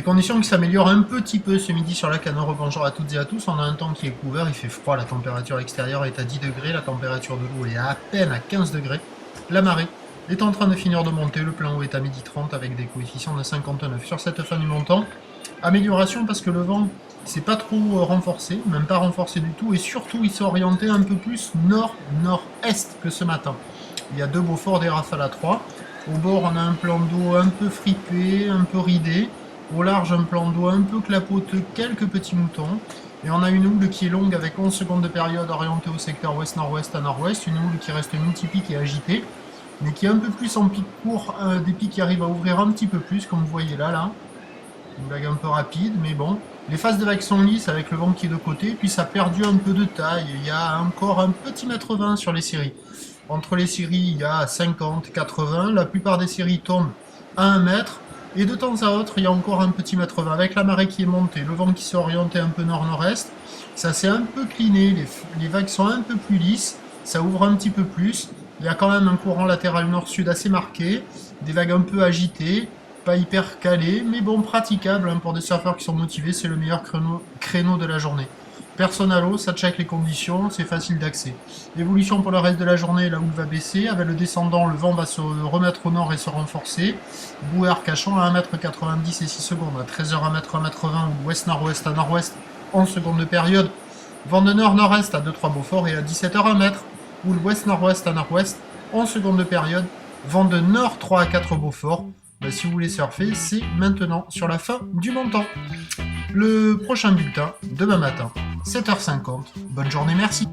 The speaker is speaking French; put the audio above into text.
Conditions qui s'améliorent un petit peu ce midi sur la Canore. Bonjour à toutes et à tous. On a un temps qui est couvert, il fait froid, la température extérieure est à 10 degrés, la température de l'eau est à peine à 15 degrés. La marée est en train de finir de monter, le plein eau est à 12h30 avec des coefficients de 59. Sur cette fin du montant, amélioration parce que le vent s'est pas trop renforcé, même pas renforcé du tout, et surtout il s'est orienté un peu plus nord-nord-est que ce matin. Il y a deux Beaufort, des rafales à 3. Au bord, on a un plan d'eau un peu fripé, un peu ridé. Au large, un plan d'eau un peu clapoteux, quelques petits moutons. Et on a une houle qui est longue avec 11 secondes de période orientée au secteur ouest-nord-ouest à nord-ouest. Une houle qui reste multipique et agitée, mais qui est un peu plus en pic court, des pics qui arrivent à ouvrir un petit peu plus, comme vous voyez là. Une vague un peu rapide, mais bon. Les phases de vague sont lisses avec le vent qui est de côté, puis ça a perdu un peu de taille. Il y a encore un petit mètre 20 sur les séries. Entre les séries, il y a 50, 80. La plupart des séries tombent à 1 mètre. Et de temps à autre, il y a encore un petit mètre 20. Avec la marée qui est montée, le vent qui s'est orienté un peu nord-nord-est, ça s'est un peu cliné, les vagues sont un peu plus lisses, ça ouvre un petit peu plus. Il y a quand même un courant latéral nord-sud assez marqué, des vagues un peu agitées, pas hyper calées, mais bon, praticable pour des surfeurs qui sont motivés, c'est le meilleur créneau de la journée. Personne à l'eau, ça check les conditions, c'est facile d'accès. L'évolution pour le reste de la journée, la houle va baisser. Avec le descendant, le vent va se remettre au nord et se renforcer. Boueur cachant à 1m90 et 6 secondes. À 13h, 1m20 ou ouest-nord-ouest à nord-ouest, 11 secondes de période. Vent de nord-nord-est à 2-3 Beaufort et à 17h, 1 mètre. Houle ouest-nord-ouest à nord-ouest, 11 secondes de période. Vent de nord 3 à 4 Beaufort. Si vous voulez surfer, c'est maintenant sur la fin du montant. Le prochain bulletin, demain matin, 7h50. Bonne journée, merci.